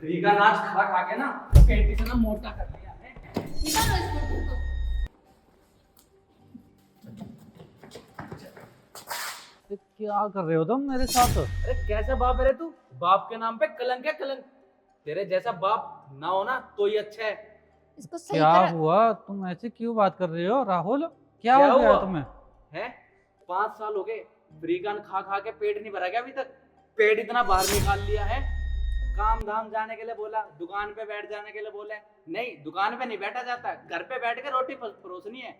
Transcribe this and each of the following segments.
Free का नाच खा खा के ना पेट इतना मोटा कर लिया है। निकालो इसको तुम तो। क्या कर रहे हो तुम मेरे साथ? अरे कैसा बाप है रे तू? बाप के नाम पे कलंक है कलंक। तेरे जैसा बाप ना हो ना तो ही अच्छा है। इसको सही क्या तरह हुआ? तुम ऐसे क्यों बात कर रहे हो राहुल? क्या क्या हो गया हुआ? तुम्हें? हैं 5 साल हो गए फ्री का खा खा के पेट नहीं भरा क्या अभी तक? पेट इतना बाहर निकाल लिया है। काम धाम जाने के लिए बोला, दुकान पे बैठ जाने के लिए बोले, नहीं दुकान पे नहीं बैठा जाता, घर पे बैठ के रोटी परोसनी है।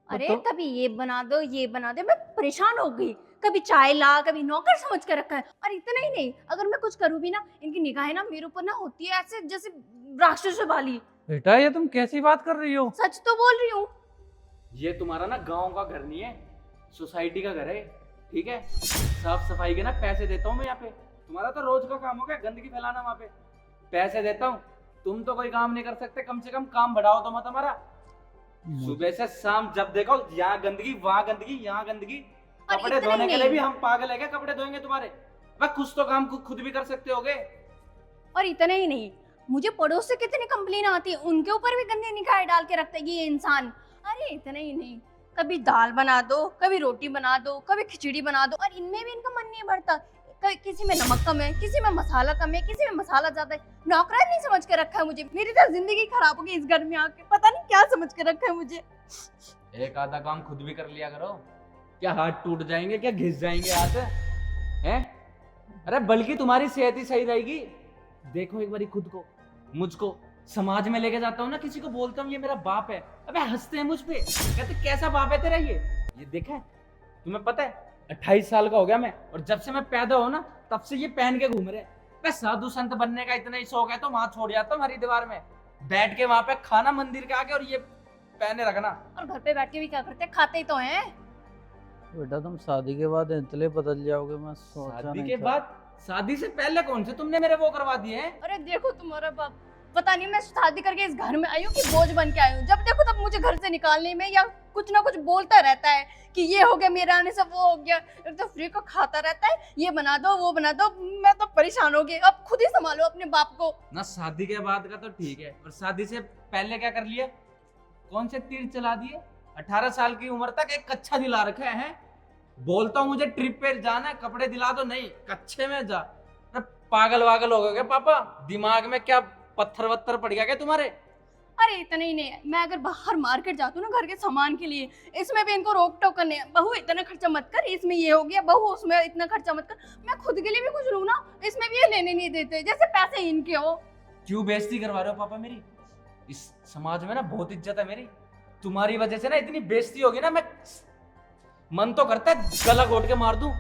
अरे कभी ये बना दो ये बना दो, मैं परेशान हो गई। कभी चाय ला, कभी नौकर समझ कर रखा है। और इतना ही नहीं, अगर मैं कुछ करूँ भी ना, इनकी निगाहें ना मेरे ऊपर ना होती है ऐसे जैसे राक्षस वाली। बेटा ये तुम कैसी बात कर रही हो? सच तो बोल रही हूँ। ये तुम्हारा ना गांव का घर नहीं है, सोसाइटी का घर है, ठीक है? साफ सफाई के ना पैसे देता हूँ मैं यहाँ पे। तुम्हारा तो रोज का काम हो गया गंदगी फैलाना वहाँ पे। पैसे देता हूँ, तुम तो कोई काम नहीं कर सकते, कम से कम काम बढ़ाओ तो मत हमारा। सुबह से शाम जब देखो यहाँ गंदगी वहाँ गंदगी यहाँ गंदगी। और कपड़े इतना धोने ही के लिए नहीं। भी हम पागल है क्या कपड़े धोएंगे तुम्हारे? अबे कुछ तो काम खुद भी कर सकते होगे। और इतना ही नहीं, मुझे पड़ोस से कितनी कंप्लेन आती है, उनके ऊपर भी गंदे निगाहें डाल के रखता है ये इंसान। अरे इतना ही नहीं, कभी दाल बना दो, कभी रोटी बना दो, कभी खिचड़ी बना दो, और इनमें भी इनका मन नहीं भरता। किसी में नमक कम है, किसी में मसाला कम है, किसी में मसाला ज्यादा है। नौकरानी नहीं समझ के रखा है मुझे। मेरी तो जिंदगी खराब हो गई इस घर में आके। पता नहीं क्या समझ के रखा है मुझे। एक आधा काम खुद भी कर लिया करो। क्या हाथ टूट जाएंगे, क्या घिस जाएंगे हाथ हैं? अरे बल्कि तुम्हारी सेहत ही सही रहेगी। देखो एक बारी खुद को, मुझको समाज में लेके जाता हूँ ना, किसी को बोलता हूँ ये मेरा बाप है, अबे हंसते हैं मुझ पे, कहते कैसा बाप है तेरा ये देखा है? तुम्हें पता है 28 साल का हो गया मैं, और जब से मैं पैदा हो ना तब से ये पहन के घूम रहे। मैं साधु संत बनने का इतना ही शौक है तो वहां छोड़ जाता हूँ हरिद्वार में, बैठ के वहां पे खाना मंदिर के आके, और ये पहने रखना। और घर पे बैठ के भी क्या करते हैं, खाते ही तो हैं। बेटा तुम शादी के बाद इतने बदल जाओगे, मैं सोचा शादी नहीं के था। बाद? शादी से पहले कौन से तुमने मेरे वो करवा दिए हैं? अरे देखो तुम्हारा बाप, पता नहीं मैं शादी करके इस घर में आई हूँ कि बोझ बन के आई हूँ। जब देखो तब मुझे घर से निकालने में या कुछ ना कुछ बोलता रहता है कि ये हो गया मेरे आने से वो हो गया। एक तो फ्री को खाता रहता है, ये बना दो वो बना दो। मैं तो परेशान हो गई। अब खुद ही संभालो अपने बाप को। ना शादी के बाद का तो ठीक है, और शादी से पहले क्या कर लिया? कौन से तीर चला दिए? 18 साल की उम्र तक एक कच्छा दिला रखा है। बोलता हूँ मुझे ट्रिप पे जाना है, कपड़े दिला दो, नहीं कच्छे में जा। अरे पागल वागल हो गए पापा? दिमाग में क्या पत्थर वत्थर पड़ गया क्या तुम्हारे? अरे इतना ही नहीं, मैं अगर बाहर मार्केट जाती हूँ ना घर के सामान के लिए, इसमें भी इनको रोक टोक करने, बहू इतना खर्चा मत कर, इसमें ये हो गया, बहू उसमें इतना खर्चा मत कर। मैं खुद के लिए भी कुछ लूँ ना, इसमें भी ये लेने नहीं देते, जैसे पैसे इनके हो। क्यों बेइज्जती करवा रहे हो पापा मेरी? इस समाज में ना बहुत इज्जत है मेरी। तुम्हारी वजह से ना इतनी बेइज्जती होगी ना, मैं मन तो करता है गला घोट के मार दूं।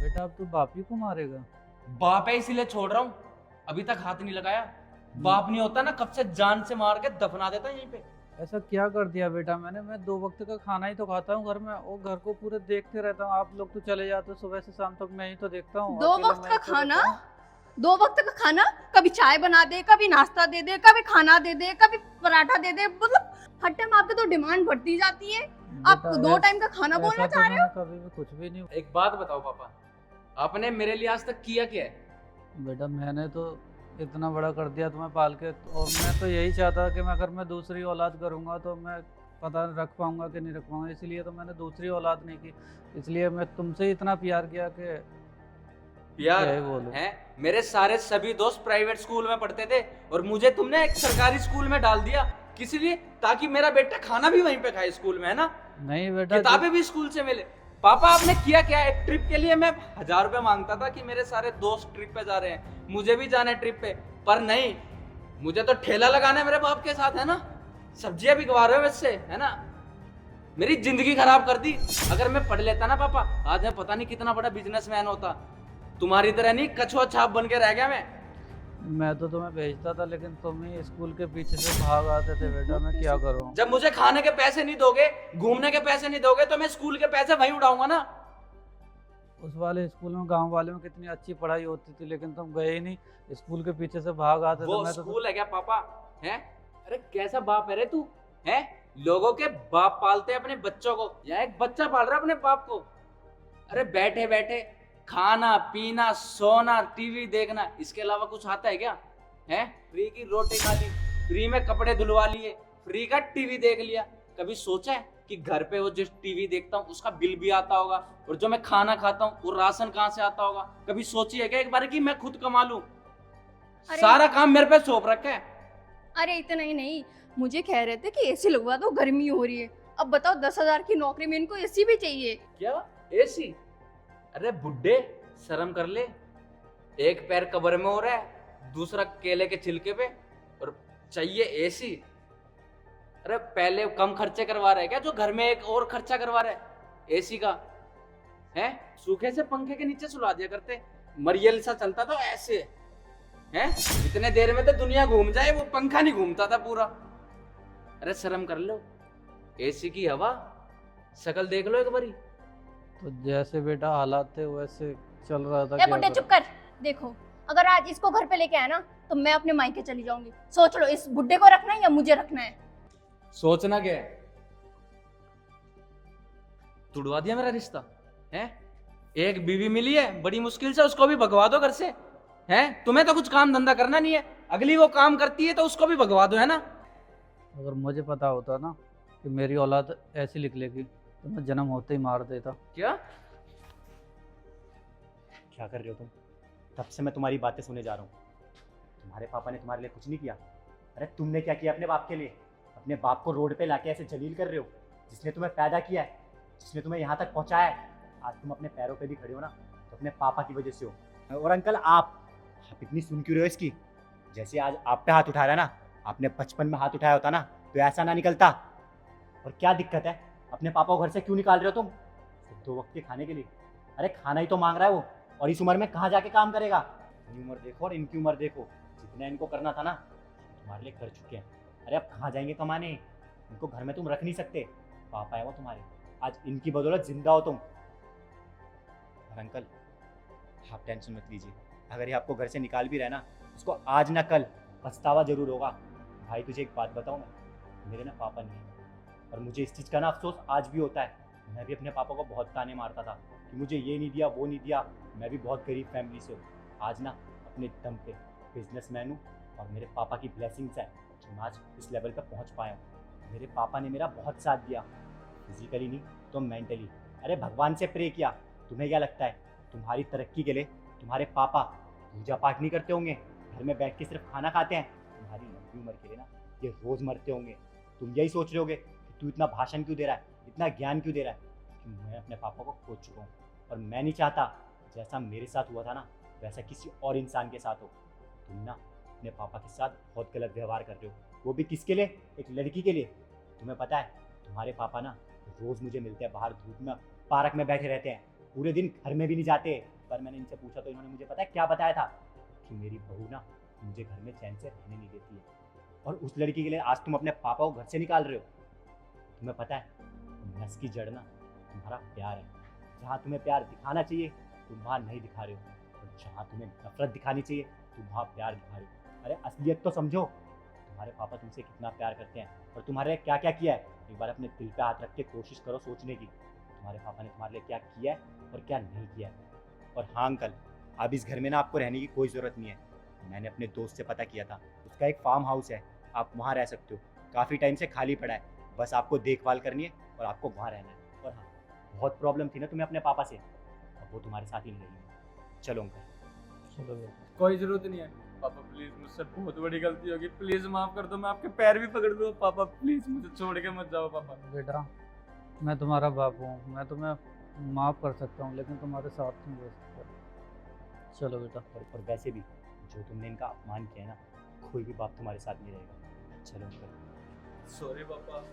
बेटा अब तू बाप ही को मारेगा? बाप है इसीलिए छोड़ रहा हूँ, अभी तक हाथ नहीं लगाया। बाप नहीं होता ना कब से जान से मार के दफना देता यहीं पे। ऐसा क्या कर दिया बेटा मैंने? मैं 2 वक्त का खाना ही तो खाता हूँ घर में, और घर को पूरे देखते रहता हूँ। आप लोग तो चले जाते हो, सुबह से शाम तक मैं ही तो देखता हूँ। 2 अकेला वक्त मैं का ही तो खाना? रहता हूँ। 2 वक्त का खाना? कभी चाय बना दे, कभी नाश्ता दे दे, कभी खाना दे दे, कभी पराठा दे दे। मतलब हर टाइम आपकी तो डिमांड बढ़ती जाती है। आप बेटा, 2 टाइम का खाना ऐसा बोलना तो चाह रहे हो? मैंने कभी भी कुछ भी नहीं। एक बात बताओ पापा, आपने मेरे लिए आज तक किया क्या है? बेटा मैंने तो इतना बड़ा कर दिया तुम्हें पाल के, और मैं तो यही चाहता कि मैं अगर मैं दूसरी औलाद करूंगा तो मैं पता नहीं रख पाऊंगा कि नहीं रख पाऊंगा, इसलिए तो मैंने दूसरी औलाद नहीं की। इसलिए मैं तुमसे इतना प्यार किया कि यार क्या ही बोलूं। हैं, मेरे सारे सभी दोस्त प्राइवेट स्कूल में पढ़ते थे, और मुझे तुमने एक सरकारी स्कूल में डाल दिया। किस लिए? ताकि मेरा बेटा खाना भी वहीं पे खाए स्कूल में, है ना? नहीं बेटा, किताबें भी स्कूल से मिले। पापा आपने किया क्या? एक ट्रिप के लिए मैं 1000 रुपए मांगता था कि मेरे सारे दोस्त ट्रिप पे जा रहे हैं, मुझे भी जाना है ट्रिप पे, पर नहीं, मुझे तो ठेला लगाना है मेरे बाप के साथ, है ना? सब्जियां बिकवा रहे हो मुझसे, है ना? मेरी जिंदगी खराब कर दी। अगर मैं पढ़ लेता ना पापा, आज मैं पता नहीं कितना बड़ा बिजनेसमैन होता। तुम्हारी तरह नहीं कछुआ छाप बन के रह गया मैं तो तुम्हें भेजता था, लेकिन तुम ही स्कूल के पीछे से भाग आते थे। बेटा मैं क्या करूं? जब मुझे खाने के पैसे नहीं दोगे, घूमने के पैसे नहीं दोगे, तो मैं स्कूल के पैसे वहीं उड़ाऊंगा ना। उस वाले स्कूल में, गांव वाले में कितनी अच्छी पढ़ाई होती थी, लेकिन तुम गए ही नहीं, स्कूल के पीछे से भाग आते वो थे। मैं तो स्कूल है क्या पापा? हैं? अरे कैसा बाप है रे तू? हैं? लोगों के बाप पालते हैं अपने बच्चों को, यहाँ एक बच्चा पाल रहा है अपने बाप को। अरे बैठे बैठे खाना पीना सोना टीवी देखना, इसके अलावा कुछ आता है क्या? हैं? फ्री की रोटी खा ली, फ्री में कपड़े धुलवा लिए, फ्री का टीवी देख लिया। कभी सोचा है कि घर पे वो जिस टीवी देखता हूँ उसका बिल भी आता होगा, और जो मैं खाना खाता हूँ वो राशन कहाँ से आता होगा? कभी सोची है क्या एक बार कि मैं खुद कमा लूं? सारा काम मेरे पे सौंप रखा है। अरे इतना ही नहीं, मुझे कह रहे थे कि एसी लगवा दो, गर्मी हो रही है। अब बताओ 10,000 की नौकरी में इनको एसी भी चाहिए। क्या एसी? अरे बुड्ढे, शर्म कर ले। एक पैर कब्र में हो रहा है, दूसरा केले के छिलके पे, और चाहिए एसी? अरे पहले कम खर्चे करवा रहे क्या जो घर में एक और खर्चा करवा रहे एसी का? है सूखे से पंखे के नीचे सुला दिया करते, मरियल सा चलता तो ऐसे है। इतने देर में तो दुनिया घूम जाए, वो पंखा नहीं घूमता था पूरा। अरे शर्म कर लो, एसी की हवा, शकल देख लो एक बारी। तो जैसे बेटा हालात थे वैसे चल रहा था। ए बुड्ढे चुप कर। देखो, अगर आज इसको घर पे लेके आया ना तो मैं अपने मायके चली जाऊंगी। सोच लो, इस बुड्ढे को रखना है या मुझे रखना है। सोचना क्या है? तुड़वा दिया मेरा रिश्ता है? एक बीवी मिली है बड़ी मुश्किल से, उसको भी भगवा दो घर से। है तुम्हें तो कुछ काम धंधा करना नहीं है, अगली वो काम करती है तो उसको भी भगवा दो, है ना? अगर मुझे पता होता ना कि मेरी औलाद ऐसी निकलेगी तो मैं जन्म होते ही मार देता। क्या क्या कर रहे हो तुम? तब से मैं तुम्हारी बातें सुने जा रहा हूँ। तुम्हारे पापा ने तुम्हारे लिए कुछ नहीं किया? अरे तुमने क्या किया अपने बाप के लिए? अपने बाप को रोड पे लाके ऐसे जलील कर रहे हो, जिसने तुम्हें पैदा किया है, जिसने तुम्हें यहाँ तक पहुँचाया है। आज तुम अपने पैरों पे भी खड़े हो ना तो अपने पापा की वजह से हो। और अंकल आप इतनी सुन क्यों रहे हो इसकी? जैसे आज आप पे हाथ उठा रहा है ना, आपने बचपन में हाथ उठाया होता ना तो ऐसा ना निकलता। और क्या दिक्कत है, अपने पापा को घर से क्यों निकाल रहे हो तुम? सिर्फ 2 वक्त के खाने के लिए? अरे खाना ही तो मांग रहा है वो, और इस उम्र में कहाँ जाके काम करेगा? अपनी उम्र देखो और इनकी उम्र देखो, जितना इनको करना था ना तुम्हारे लिए कर चुके हैं। अरे अब कहाँ जाएंगे कमाने? इनको घर में तुम रख नहीं सकते। पापा है वो तुम्हारे, आज इनकी बदौलत जिंदा हो तुम। और अंकल आप टेंशन मत लीजिए, अगर ये आपको घर से निकाल भी रहा है ना, उसको आज ना कल पछतावा जरूर होगा। भाई तुझे एक बात बताऊँ मैं, मेरे ना पापा नहीं है, और मुझे इस चीज़ का ना अफसोस आज भी होता है। मैं भी अपने पापा को बहुत ताने मारता था कि मुझे ये नहीं दिया वो नहीं दिया। मैं भी बहुत गरीब फैमिली से हूँ। आज ना अपने दम पे बिजनेसमैन हूँ, और मेरे पापा की ब्लेसिंग्स है कि मैं आज इस लेवल पर पहुँच पाया हूँ। मेरे पापा ने मेरा बहुत साथ दिया, फिजिकली नहीं तो मेंटली। अरे भगवान से प्रे किया। तुम्हें क्या लगता है तुम्हारी तरक्की के लिए तुम्हारे पापा पूजा पाठ नहीं करते होंगे, घर में बैठ के सिर्फ खाना खाते हैं? तुम्हारी लंबी उम्र के लिए ना ये रोज़ मरते होंगे। तुम यही सोच रहे होगे कि तू इतना भाषण क्यों दे रहा है, इतना ज्ञान क्यों दे रहा है? कि मैं अपने पापा को खो चुका हूँ, और मैं नहीं चाहता जैसा मेरे साथ हुआ था ना वैसा किसी और इंसान के साथ हो। तुम ना अपने पापा के साथ बहुत गलत व्यवहार कर रहे हो, वो भी किसके लिए? एक लड़की के लिए। तुम्हें पता है तुम्हारे पापा ना रोज़ मुझे मिलते हैं बाहर धूप में, पार्क में बैठे रहते हैं, पूरे दिन घर में भी नहीं जाते। पर मैंने इनसे पूछा तो इन्होंने मुझे पता है क्या बताया था? कि मेरी बहू ना मुझे घर में चैन से रहने नहीं देती है। और उस लड़की के लिए आज तुम अपने पापा को घर से निकाल रहे हो। तुम्हें पता है नस की जड़ ना तुम्हारा प्यार है। जहाँ तुम्हें प्यार दिखाना चाहिए तुम वहाँ नहीं दिखा रहे हो, और जहाँ तुम्हें नफरत दिखानी चाहिए तुम वहाँ प्यार दिखा रहे हो। अरे असलियत तो समझो, तुम्हारे पापा तुमसे कितना प्यार करते हैं और तुम्हारे लिए क्या क्या किया है। एक बार अपने दिल पे हाथ रख के कोशिश करो सोचने की, तुम्हारे पापा ने तुम्हारे लिए क्या किया है और क्या नहीं किया है। और हाँ अंकल, अब इस घर में ना आपको रहने की कोई ज़रूरत नहीं है। मैंने अपने दोस्त से पता किया था, उसका एक फार्म हाउस है, आप वहाँ रह सकते हो। काफ़ी टाइम से खाली पड़ा है, बस आपको देखभाल करनी है और आपको वहाँ रहना है। और हाँ, बहुत प्रॉब्लम थी ना तुम्हें अपने पापा से, अब वो तुम्हारे साथ ही नहीं रहेंगे। चलो अंकल। चलो बेटा। कोई जरूरत नहीं है पापा, प्लीज मुझसे बहुत बड़ी गलती होगी, प्लीज माफ कर दो। मैं आपके पैर भी पकड़ लूँ पापा, प्लीज मुझे छोड़ के मत जाओ पापा। बेटा मैं तुम्हारा बाप हूँ, मैं तुम्हें माफ़ कर सकता हूँ लेकिन तुम्हारे साथ नहीं रह सकता। चलो बेटा। और वैसे भी जो तुमने इनका अपमान किया है ना, कोई भी बाप तुम्हारे साथ नहीं रहेगा। चलो अंकल। सॉरी पापा।